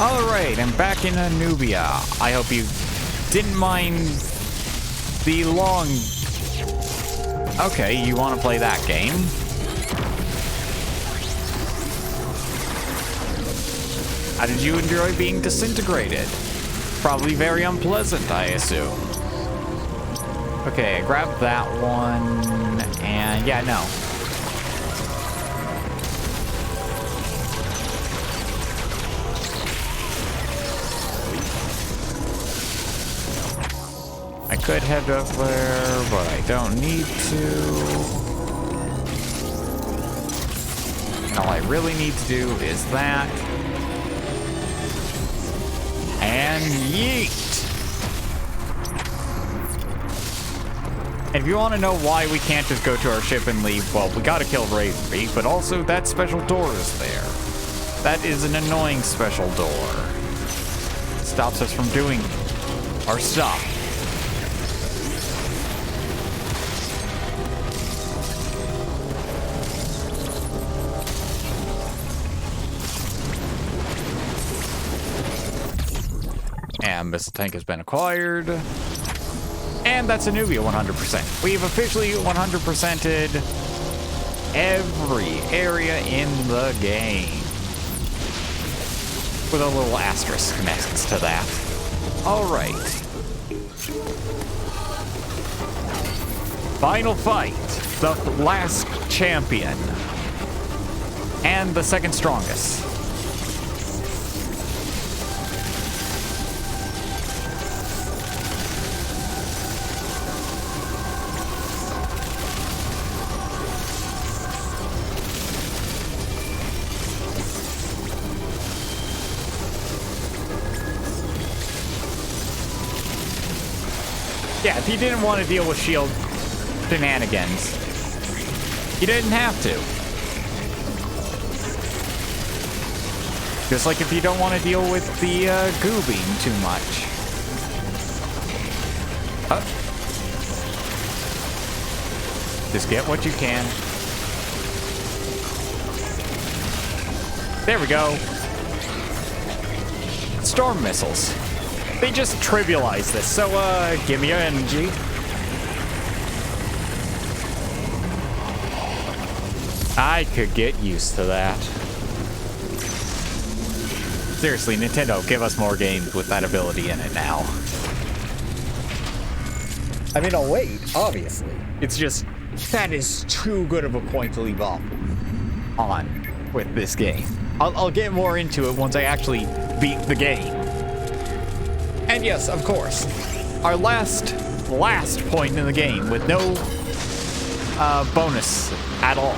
Alright, I'm back in Nubia. I hope you didn't mind the long... Okay, you want to play that game? How did you enjoy being disintegrated? Probably very unpleasant, I assume. Okay, I grabbed that one, and yeah, no. I could head up there, but I don't need to. And all I really need to do is that. And yeet! And if you want to know why we can't just go to our ship and leave, well, we gotta kill Ravenbeak, but also that special door is there. That is an annoying special door. It stops us from doing our stuff. And missile tank has been acquired. And that's a Nubia 100%. We've officially 100%ed every area in the game. With a little asterisk next to that. Alright. Final fight. The last champion. And the second strongest. Yeah, if you didn't want to deal with shield shenanigans, you didn't have to. Just like if you don't want to deal with the goo beam too much. Just get what you can. There we go. Storm missiles. They just trivialize this, so give me your energy. I could get used to that. Seriously, Nintendo, give us more games with that ability in it now. I mean, I'll wait, obviously. It's just, that is too good of a point to leave off on with this game. I'll get more into it once I actually beat the game. And yes, of course, our last point in the game with no bonus at all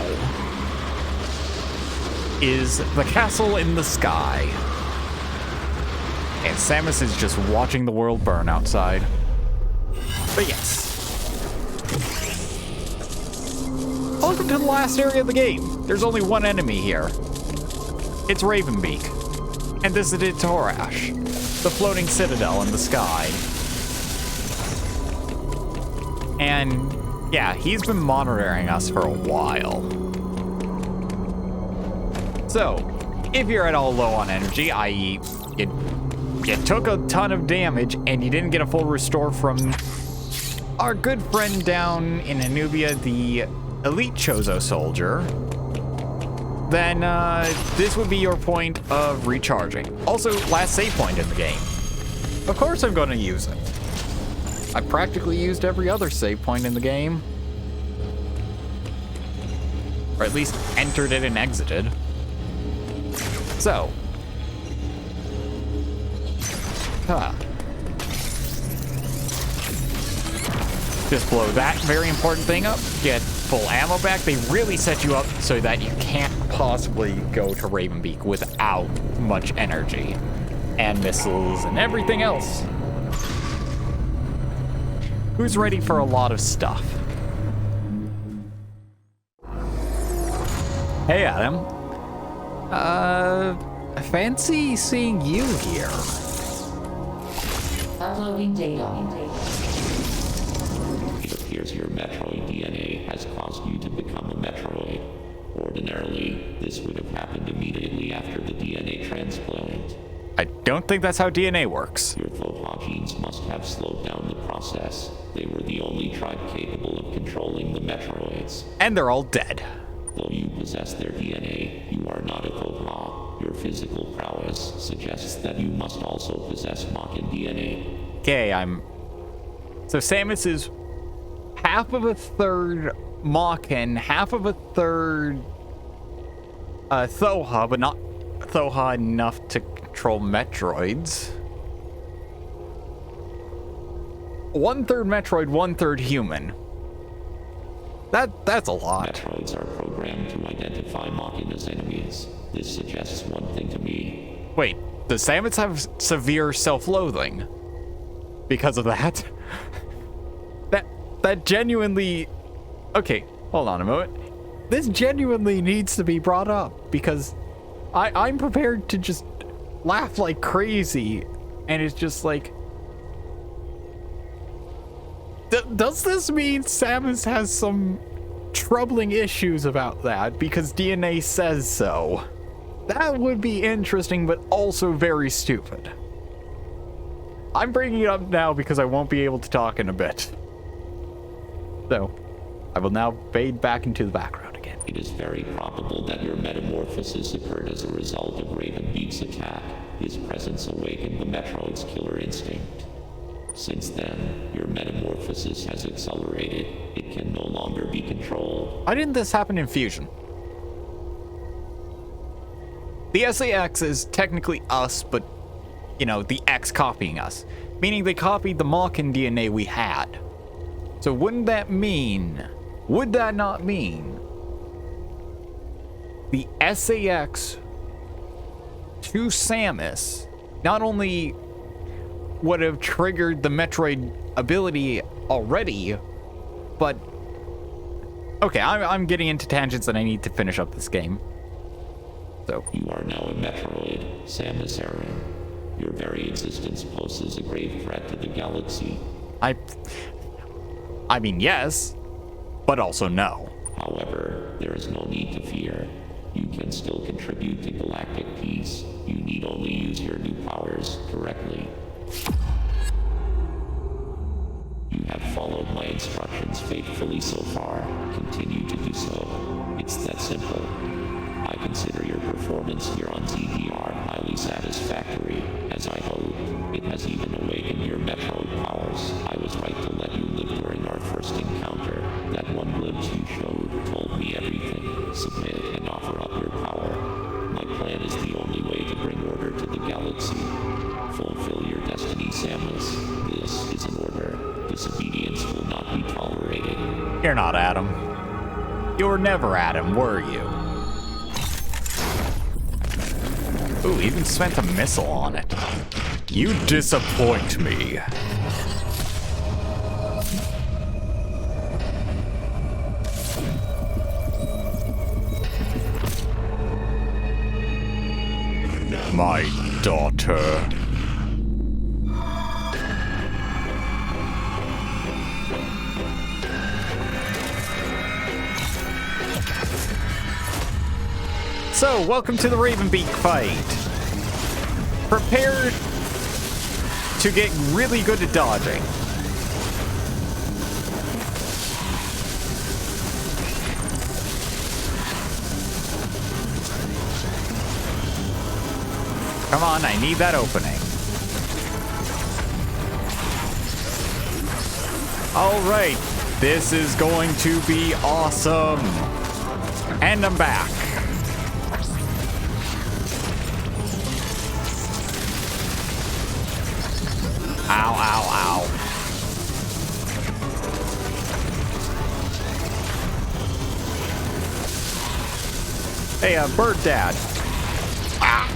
is the castle in the sky. And Samus is just watching the world burn outside. But yes. Welcome to the last area of the game. There's only one enemy here. It's Ravenbeak. And this is Torash, the floating citadel in the sky. And yeah, he's been monitoring us for a while. So, if you're at all low on energy, i.e. you took a ton of damage and you didn't get a full restore from our good friend down in Nubia, the elite Chozo soldier, then this would be your point of recharging. Also, last save point in the game. Of course I'm going to use it. I practically used every other save point in the game. Or at least entered it and exited. So. Just blow that very important thing up. Get full ammo back. They really set you up so that you can't possibly go to Ravenbeak without much energy. And missiles and everything else. Who's ready for a lot of stuff? Hey, Adam. Fancy seeing you here. Uploading data. It appears your Metroid DNA has caused you to become a Metroid. Ordinarily, this would have happened immediately after the DNA transplant. don't think that's how DNA works. Your Phobos genes must have slowed down the process. They were the only tribe capable of controlling the Metroids. And they're all dead. Though you possess their DNA, you are not a Phobos. Your physical prowess suggests that you must also possess Mochan DNA. Okay, So Samus is half of a third Mochan, half of a third Thoha, but not Thoha enough to control Metroids. 1/3 Metroid, 1/3 human. That's a lot. Metroids are programmed to identify Mochan as enemies. This suggests one thing to me. Wait, does Samus have severe self-loathing because of that? That genuinely... Okay, hold on a moment. This genuinely needs to be brought up because I'm prepared to just laugh like crazy, and it's just like... Does this mean Samus has some troubling issues about that because DNA says so? That would be interesting, but also very stupid. I'm bringing it up now because I won't be able to talk in a bit. So, I will now fade back into the background again. It is very probable that your metamorphosis occurred as a result of Ravenbeak's attack. His presence awakened the Metroid's killer instinct. Since then, your metamorphosis has accelerated. It can no longer be controlled. Why didn't this happen in Fusion? The SAX is technically us, but, you know, the X copying us. Meaning they copied the Mochan DNA we had. So would that not mean the SAX to Samus not only would have triggered the Metroid ability already, but... Okay, I'm getting into tangents and I need to finish up this game. So... You are now a Metroid, Samus Aran. Your very existence poses a grave threat to the galaxy. I mean, yes, but also no. However, there is no need to fear. You can still contribute to galactic peace. You need only use your new powers correctly. You have followed my instructions faithfully so far. Continue to do so. It's that simple. I consider your performance here on ZDR highly satisfactory. As I hoped, it has even awakened your Metroid powers. I was right to let you live during our first encounter. That one glimpse you showed told me everything. Submit and offer up your power. My plan is the only way to bring order to the galaxy. Fulfill your destiny, Samus. This is an order. Disobedience will not be tolerated. You're not Adam. You were never Adam, were you? Ooh, even spent a missile on it. You disappoint me. My daughter. So, welcome to the Ravenbeak fight. Prepare to get really good at dodging. Come on, I need that opening. All right, this is going to be awesome. And I'm back. Ow, ow, ow. Hey, Bird Dad. Ah.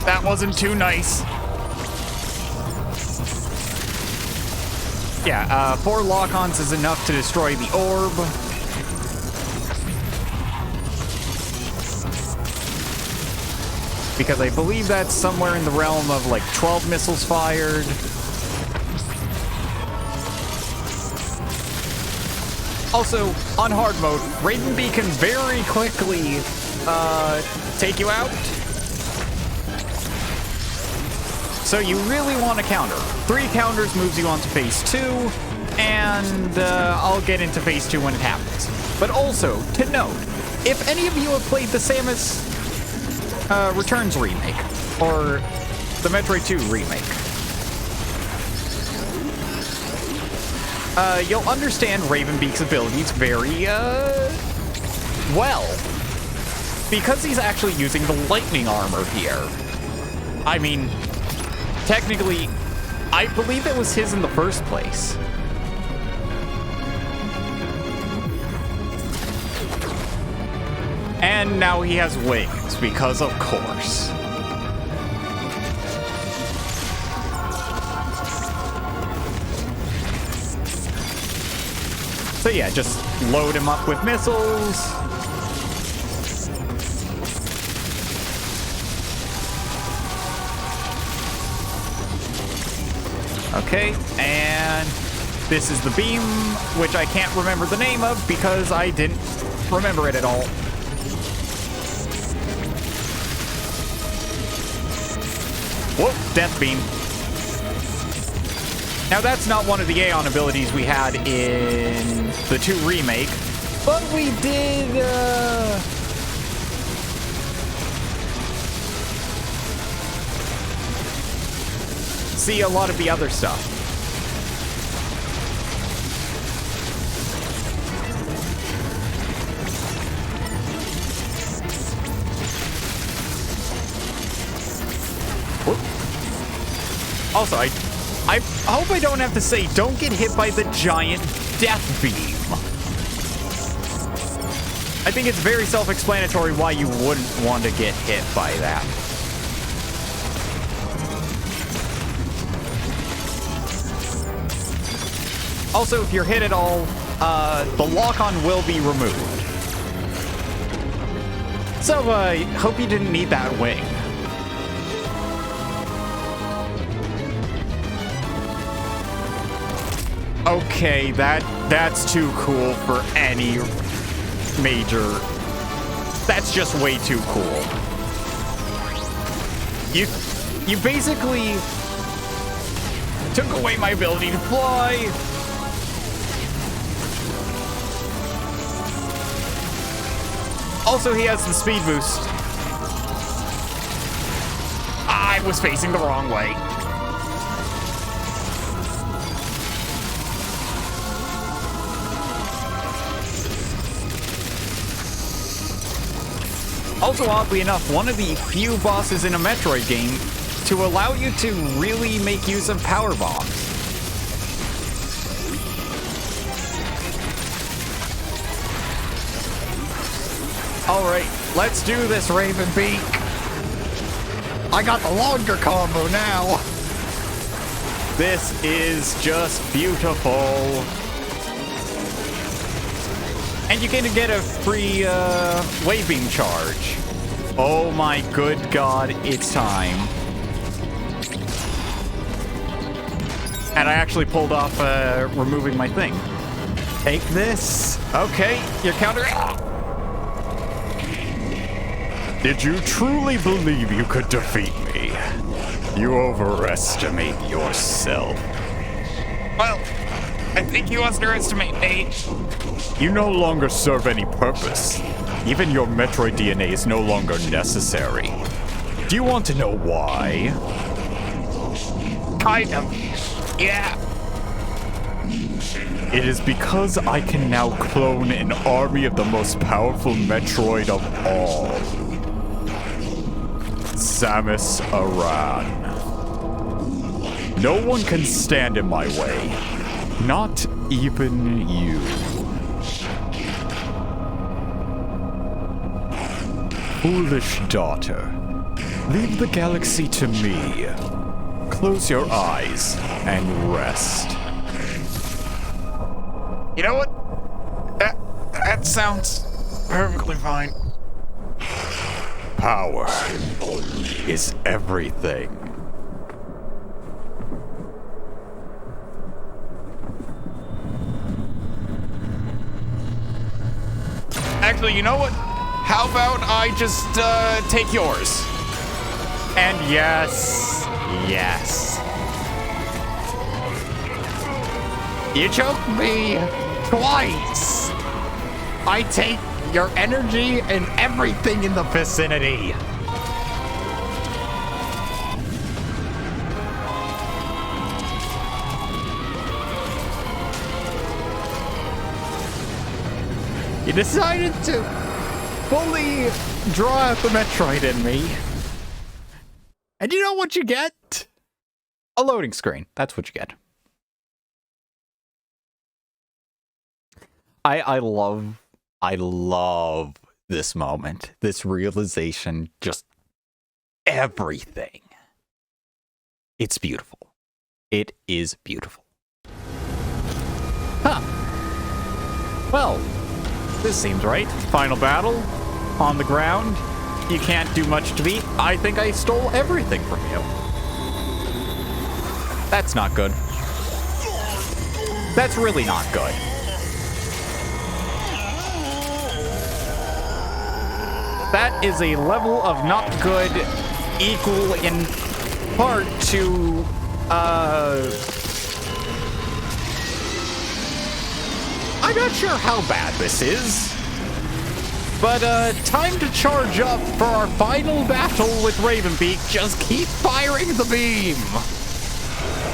That wasn't too nice. Yeah, 4 lock-ons is enough to destroy the orb. Because I believe that's somewhere in the realm of like 12 missiles fired. Also, on hard mode, Ravenbeak can very quickly take you out. So you really want a counter. 3 counters moves you on to phase 2, and I'll get into phase 2 when it happens. But also, to note, if any of you have played the Samus Returns remake, or the Metroid 2 remake, you'll understand Ravenbeak's abilities very, well. Because he's actually using the lightning armor here. I mean, technically, I believe it was his in the first place. And now he has wings, because of course. So yeah, just load him up with missiles. Okay, and this is the beam, which I can't remember the name of because I didn't remember it at all. Whoa, death beam. Now that's not one of the Aeon abilities we had in the 2 remake, but we did, see a lot of the other stuff. Whoop. Also, I hope I don't have to say, don't get hit by the giant death beam. I think it's very self-explanatory why you wouldn't want to get hit by that. Also, if you're hit at all, the lock-on will be removed. So, hope you didn't need that wing. Okay, that's too cool for any major. That's just way too cool. You basically took away my ability to fly. Also, he has the speed boost. I was facing the wrong way. Also, oddly enough, one of the few bosses in a Metroid game to allow you to really make use of power bombs. Alright, let's do this, Ravenbeak. I got the longer combo now. This is just beautiful. And you can get a free wave beam charge. Oh my good god, it's time. And I actually pulled off removing my thing. Take this. Okay, your counter. Did you truly believe you could defeat me? You overestimate yourself. Well, I think you underestimate me. You no longer serve any purpose. Even your Metroid DNA is no longer necessary. Do you want to know why? Kind of. Yeah. It is because I can now clone an army of the most powerful Metroid of all. Samus Aran. No one can stand in my way. Not even you. Foolish daughter. Leave the galaxy to me. Close your eyes and rest. You know what? That sounds perfectly fine. Power is everything. Actually, you know what? How about I just take yours? And yes, Yes. You choked me twice. I take your energy and everything in the vicinity. You decided to fully draw out the Metroid in me. And you know what you get? A loading screen. That's what you get. I love this moment. This realization. Just everything. It's beautiful. It is beautiful. Huh. Well, this seems right. Final battle. On the ground. You can't do much to beat. I think I stole everything from you. That's not good. That's really not good. That is a level of not good equal in part to, I'm not sure how bad this is. But, time to charge up for our final battle with Ravenbeak. Just keep firing the beam!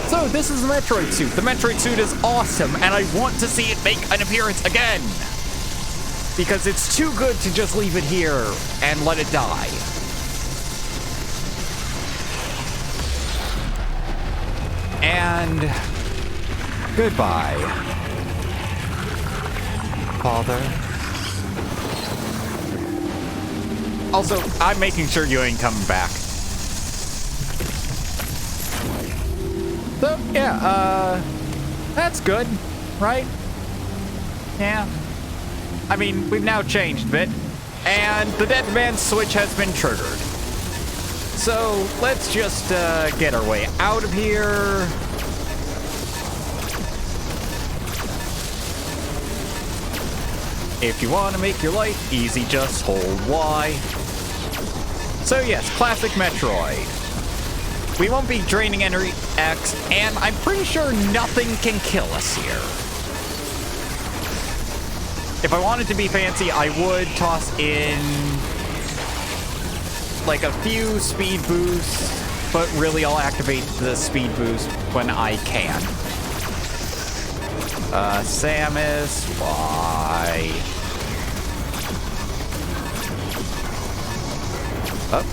So, this is the Metroid suit. The Metroid suit is awesome, and I want to see it make an appearance again! Because it's too good to just leave it here and let it die. And... goodbye, Father. Also, I'm making sure you ain't coming back. So, yeah, that's good, right? Yeah. I mean, we've now changed a bit, and the Dead Man switch has been triggered. So, let's just, get our way out of here. If you want to make your life easy, just hold Y. So yes, classic Metroid. We won't be draining energy X, and I'm pretty sure nothing can kill us here. If I wanted to be fancy, I would toss in like a few speed boosts, but really I'll activate the speed boost when I can. Samus, why? Up.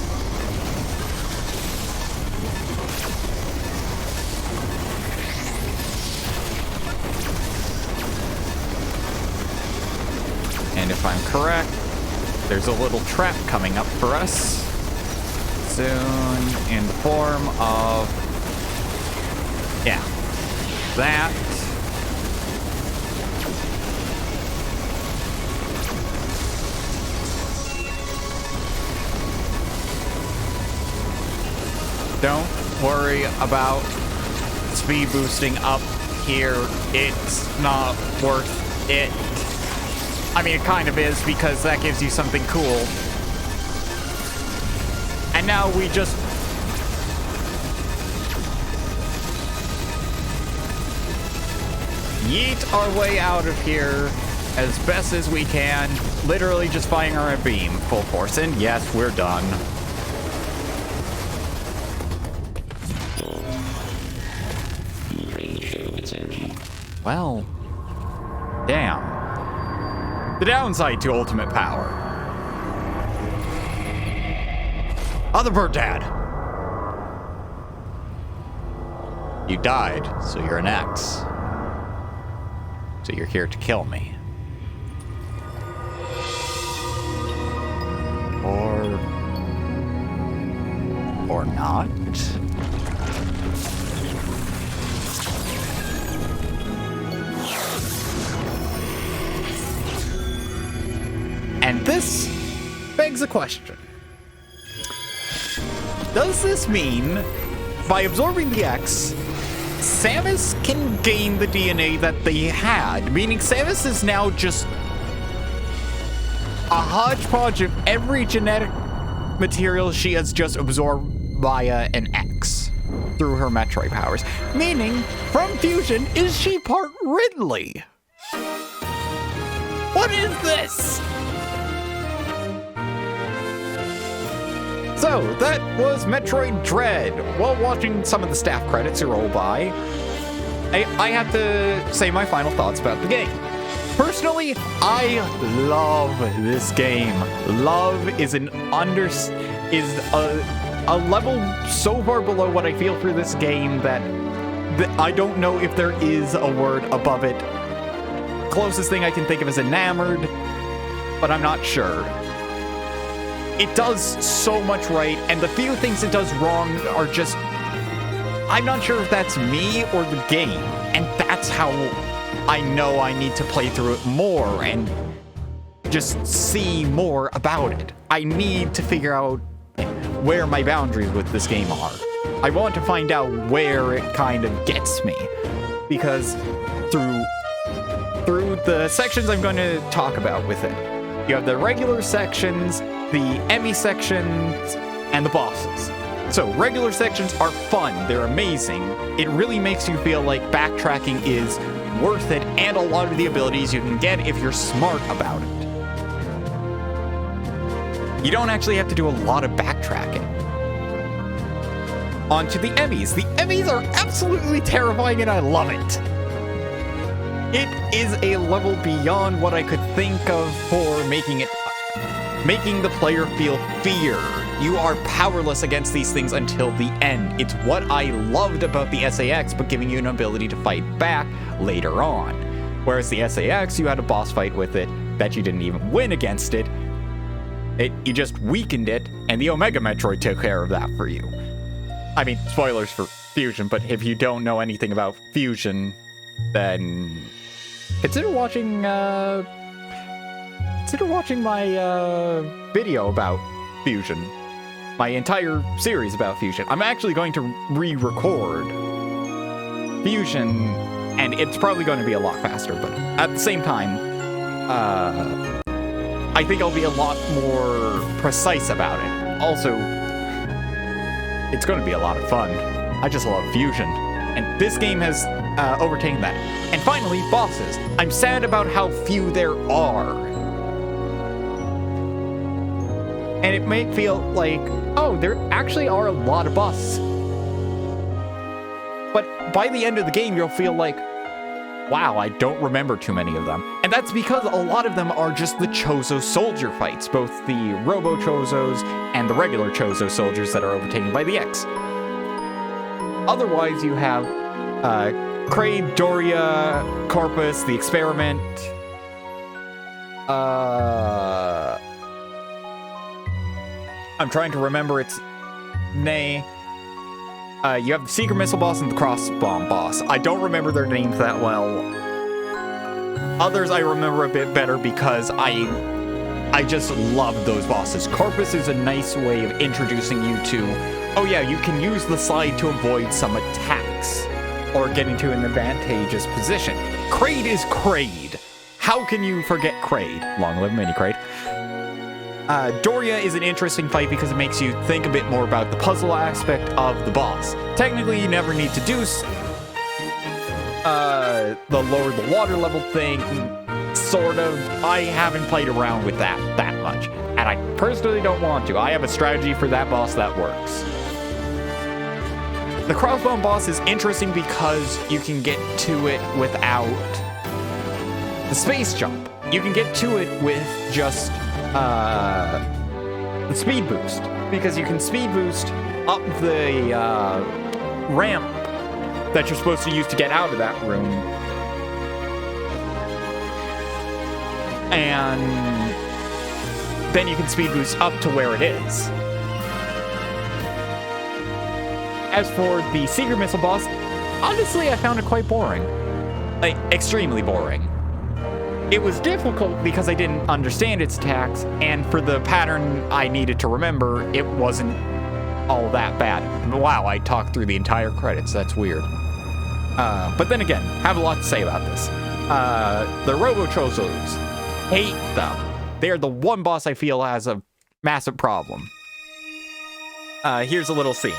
And if I'm correct, there's a little trap coming up for us soon in the form of, yeah, that. Don't worry about speed boosting up here. It's not worth it. I mean, it kind of is, because that gives you something cool. And now we just... yeet our way out of here as best as we can. Literally just firing our beam full force. And yes, we're done. Well, damn. The downside to ultimate power. Other bird dad. You died, so you're an X. So you're here to kill me. Or not. And this begs a question. Does this mean, by absorbing the X, Samus can gain the DNA that they had? Meaning Samus is now just a hodgepodge of every genetic material she has just absorbed via an X. through her Metroid powers. Meaning, from Fusion, is she part Ridley? What is this? So, that was Metroid Dread. While watching some of the staff credits roll by, I have to say my final thoughts about the game. Personally, I love this game. Love is a level so far below what I feel for this game that I don't know if there is a word above it. Closest thing I can think of is enamored, but I'm not sure. It does so much right, and the few things it does wrong are just... I'm not sure if that's me or the game, and that's how I know I need to play through it more and just see more about it. I need to figure out where my boundaries with this game are. I want to find out where it kind of gets me, because through the sections I'm going to talk about with it, you have the regular sections, the Emmy sections, and the bosses. So regular sections are fun, they're amazing. It really makes you feel like backtracking is worth it, and a lot of the abilities you can get if you're smart about it. You don't actually have to do a lot of backtracking. On to the Emmys. The Emmys are absolutely terrifying and I love it. It is a level beyond what I could think of for making the player feel fear. You are powerless against these things until the end. It's what I loved about the SAX, but giving you an ability to fight back later on. Whereas the SAX, you had a boss fight with it that you didn't even win against it. You just weakened it, and the Omega Metroid took care of that for you. I mean, spoilers for Fusion, but if you don't know anything about Fusion, then consider watching my video about Fusion. My entire series about Fusion. I'm actually going to re-record Fusion, and it's probably going to be a lot faster, but at the same time, I think I'll be a lot more precise about it. Also, it's going to be a lot of fun. I just love Fusion, and this game has overtaken that. And finally, bosses. I'm sad about how few there are. And it may feel like, oh, there actually are a lot of bosses. But by the end of the game, you'll feel like, wow, I don't remember too many of them. And that's because a lot of them are just the Chozo soldier fights, both the Robo Chozos and the regular Chozo soldiers that are overtaken by the X. Otherwise, you have Kraid, Doria, Corpus, the Experiment, I'm trying to remember its name. You have the Secret Missile Boss and the Crossbone Boss. I don't remember their names that well. Others I remember a bit better because I just love those bosses. Corpus is a nice way of introducing you to, oh yeah, you can use the slide to avoid some attacks or get into an advantageous position. Kraid is Kraid. How can you forget Kraid? Long live Mini Kraid. Doria is an interesting fight because it makes you think a bit more about the puzzle aspect of the boss. Technically, you never need to do the lower the water level thing, sort of. I haven't played around with that much, and I personally don't want to. I have a strategy for that boss that works. The Crossbone Boss is interesting because you can get to it without the space jump. You can get to it with just the speed boost, because you can speed boost up the ramp that you're supposed to use to get out of that room, and then you can speed boost up to where it is. As for the Secret Missile Boss, honestly, I found it quite boring. Like, extremely boring. It was difficult because I didn't understand its attacks, and for the pattern I needed to remember, it wasn't all that bad. Wow, I talked through the entire credits. That's weird. But then again, have a lot to say about this. The Robo Chozos, hate them. They are the one boss I feel has a massive problem. Here's a little scene.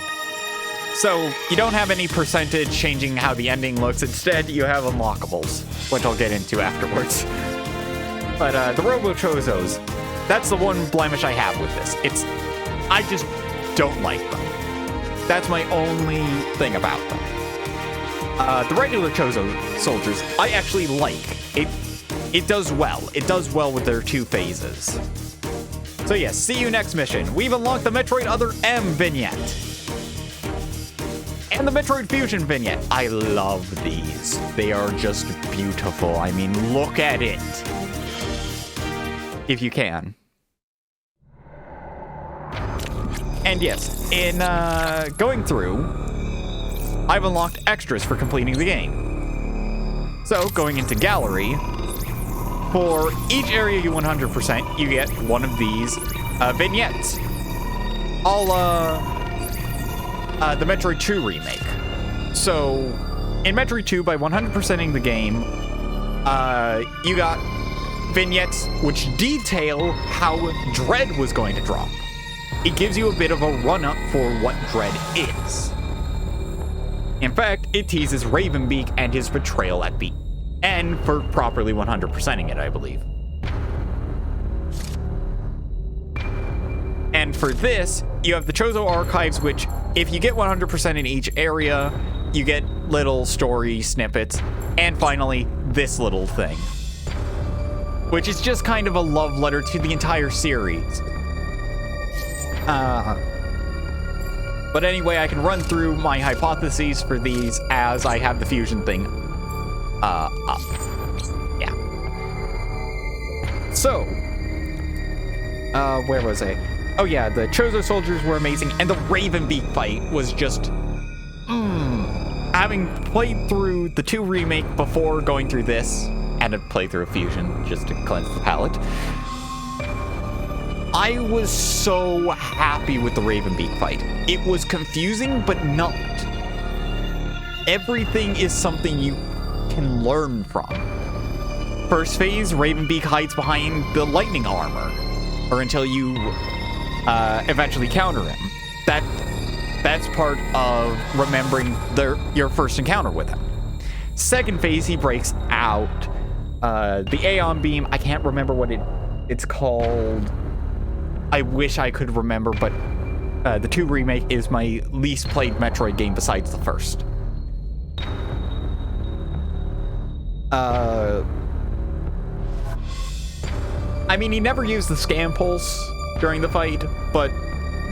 So you don't have any percentage changing how the ending looks. Instead, you have unlockables, which I'll get into afterwards. But the Robo-Chozos, that's the one blemish I have with this. I just don't like them. That's my only thing about them. The regular Chozo soldiers, I actually like. It does well. It does well with their 2 phases. So yes, see you next mission. We've unlocked the Metroid Other M vignette. And the Metroid Fusion vignette. I love these. They are just beautiful. I mean, look at it. If you can. And yes, in going through, I've unlocked extras for completing the game. So, going into Gallery, for each area you 100%, you get one of these vignettes. All the Metroid 2 remake. So, in Metroid 2, by 100%ing the game, you got vignettes which detail how Dread was going to drop. It gives you a bit of a run-up for what Dread is. In fact, it teases Ravenbeak and his betrayal at the end for properly 100%ing it, I believe. And for this, you have the Chozo Archives, which, if you get 100% in each area, you get little story snippets. And finally, this little thing, which is just kind of a love letter to the entire series. But anyway, I can run through my hypotheses for these as I have the fusion thing up. Yeah. So, where was I? Oh yeah, the Chozo soldiers were amazing, and the Ravenbeak fight was just... Having played through the 2 remake before going through this, and a playthrough of Fusion, just to cleanse the palate, I was so happy with the Ravenbeak fight. It was confusing, but not. Everything is something you can learn from. First phase, Ravenbeak hides behind the lightning armor, or until you eventually counter him. That's part of remembering your first encounter with him. Second phase, he breaks out. The Aeon Beam, I can't remember what it's called. I wish I could remember, but the 2 remake is my least played Metroid game besides the first. I mean, he never used the Scan Pulse during the fight, but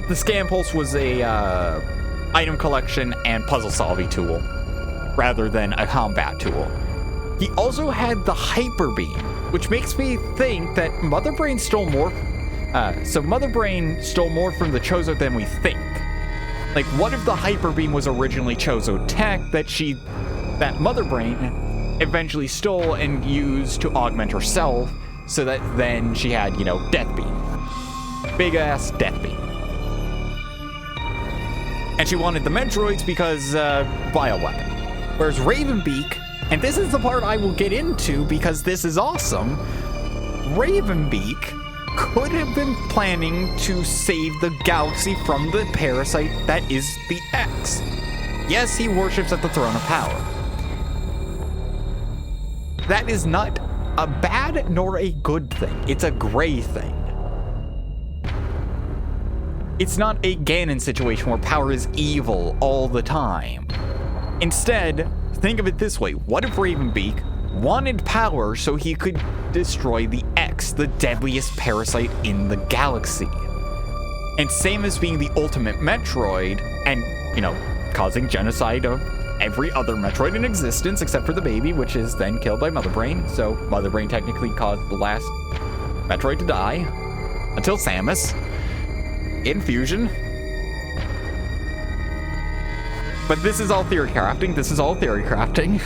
the Scan Pulse was a item collection and puzzle solving tool, rather than a combat tool. He also had the Hyper Beam, which makes me think that Mother Brain stole more. So Mother Brain stole more from the Chozo than we think. Like, what if the Hyper Beam was originally Chozo tech that Mother Brain eventually stole and used to augment herself, so that then she had, Death Beam. Big ass Death Beam. And she wanted the Metroids because, bioweapon. Whereas Ravenbeak, and this is the part I will get into because this is awesome, Ravenbeak could have been planning to save the galaxy from the parasite that is the X. Yes, he worships at the throne of power. That is not a bad nor a good thing. It's a gray thing. It's not a Ganon situation where power is evil all the time. Instead, think of it this way. What if Ravenbeak wanted power so he could destroy the X, the deadliest parasite in the galaxy? And same as being the ultimate Metroid and, causing genocide of every other Metroid in existence except for the baby, which is then killed by Mother Brain. So Mother Brain technically caused the last Metroid to die until Samus in Fusion. But this is all theory crafting.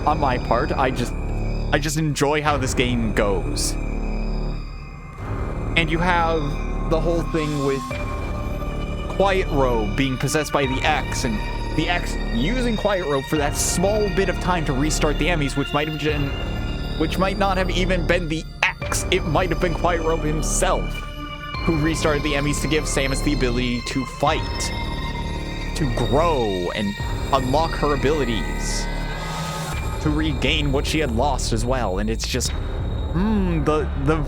On my part, I just enjoy how this game goes. And you have the whole thing with Quiet Robe being possessed by the X, and the X using Quiet Robe for that small bit of time to restart the Emmys, which might not have even been the X. It might have been Quiet Robe himself who restarted the Emmys to give Samus the ability to fight. to grow and unlock her abilities, to regain what she had lost as well. And it's just, the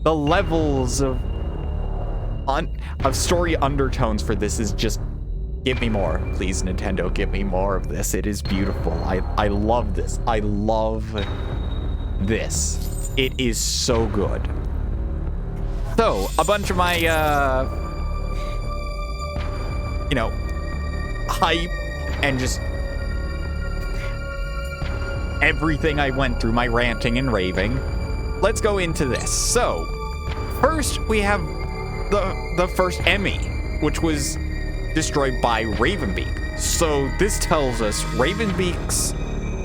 levels of story undertones for this is just, give me more, please, Nintendo, give me more of this. It is beautiful. I love this. I love this. It is so good. So, a bunch of my, hype and just everything I went through, my ranting and raving. Let's go into this. So, first we have the first Emmy, which was destroyed by Ravenbeak. So this tells us Ravenbeak's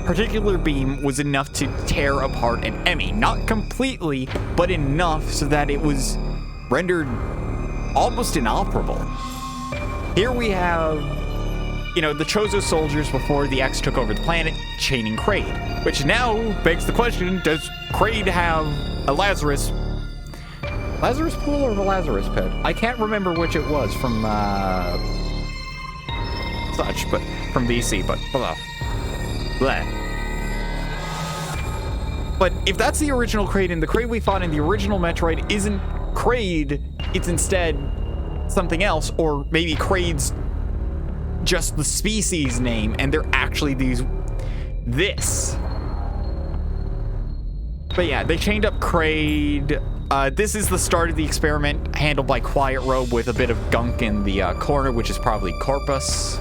particular beam was enough to tear apart an Emmy. Not completely, but enough so that it was rendered almost inoperable. Here we have, the Chozo soldiers before the X took over the planet, chaining Kraid. Which now begs the question, does Kraid have a Lazarus pool or the Lazarus pit? I can't remember which it was from, but from DC, but blah. But if that's the original Kraid, and the Kraid we fought in the original Metroid isn't Kraid, it's instead something else, or maybe Kraid's just the species name, and they're actually this. But yeah, they chained up Kraid. This is the start of the experiment, handled by Quiet Robe with a bit of gunk in the corner, which is probably Corpus,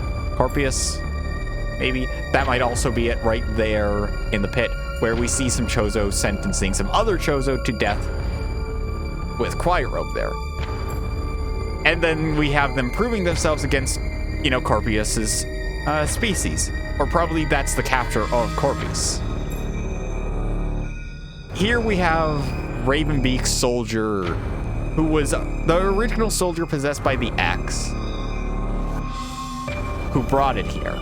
maybe. That might also be it right there in the pit, where we see some Chozo sentencing some other Chozo to death with Quiet Robe there. And then we have them proving themselves against, Corpus's species. Or probably that's the capture of Corpus. Here we have Ravenbeak's soldier, who was the original soldier possessed by the X, who brought it here.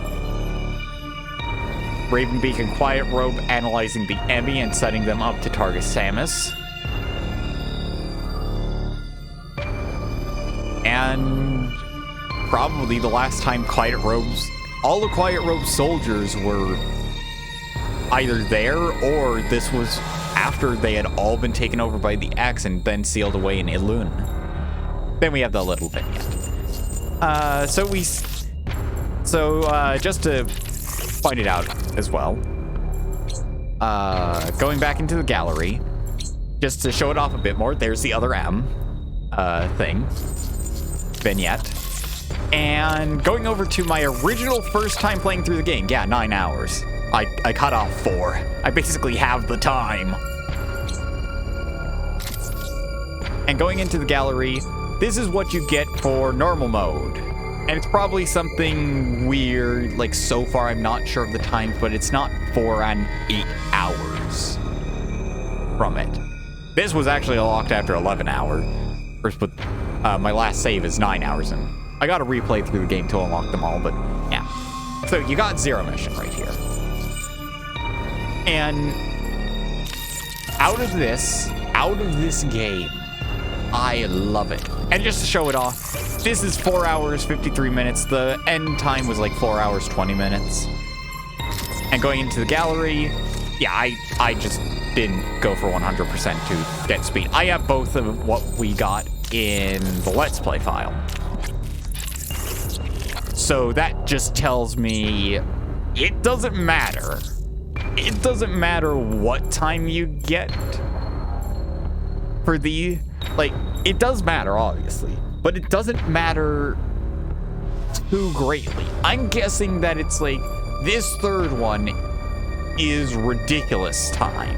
Ravenbeak and Quiet Robe analyzing the Emmy and setting them up to target Samus. And probably the last time all the Quiet Robe's soldiers were either there, or this was after they had all been taken over by the X and then sealed away in Elune. Then we have the little vignette. Just to point it out as well, going back into the gallery, just to show it off a bit more, there's the other M vignette. And going over to my original first time playing through the game, 9 hours. I cut off 4. I basically have the time. And going into the gallery, this is what you get for normal mode. And it's probably something weird, like so far I'm not sure of the time, but it's not 4 and 8 hours from it. This was actually unlocked after 11 hours. But my last save is 9 hours in. I gotta replay through the game to unlock them all, but yeah. So you got Zero Mission right here. And out of this game, I love it. And just to show it off, this is 4 hours, 53 minutes. The end time was like 4 hours, 20 minutes. And going into the gallery, yeah, I just didn't go for 100% to get speed. I have both of what we got in the Let's Play file. So that just tells me it doesn't matter. It doesn't matter what time you get for the, it does matter, obviously, but it doesn't matter too greatly. I'm guessing that it's this third one is ridiculous time.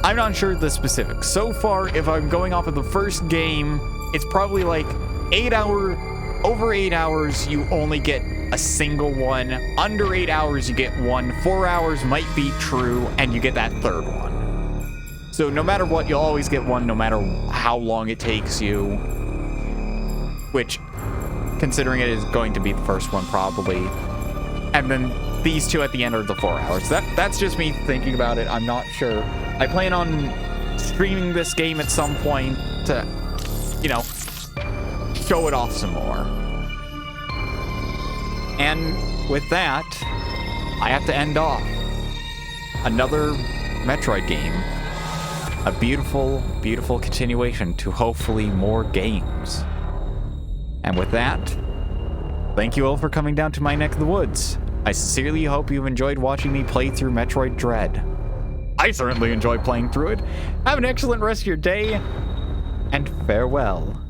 I'm not sure the specifics. So far, if I'm going off of the first game, it's probably 8 hours, over 8 hours, you only get a single one. Under 8 hours, you get one. 4 hours might be true, and you get that third one. So no matter what, you'll always get one, no matter how long it takes you. Which, considering it is going to be the first one, probably. And then these two at the end are the 4 hours. That's just me thinking about it. I'm not sure. I plan on streaming this game at some point to, show it off some more. And with that, I have to end off another Metroid game. A beautiful, beautiful continuation to hopefully more games. And with that, thank you all for coming down to my neck of the woods. I sincerely hope you've enjoyed watching me play through Metroid Dread. I certainly enjoy playing through it. Have an excellent rest of your day, and farewell.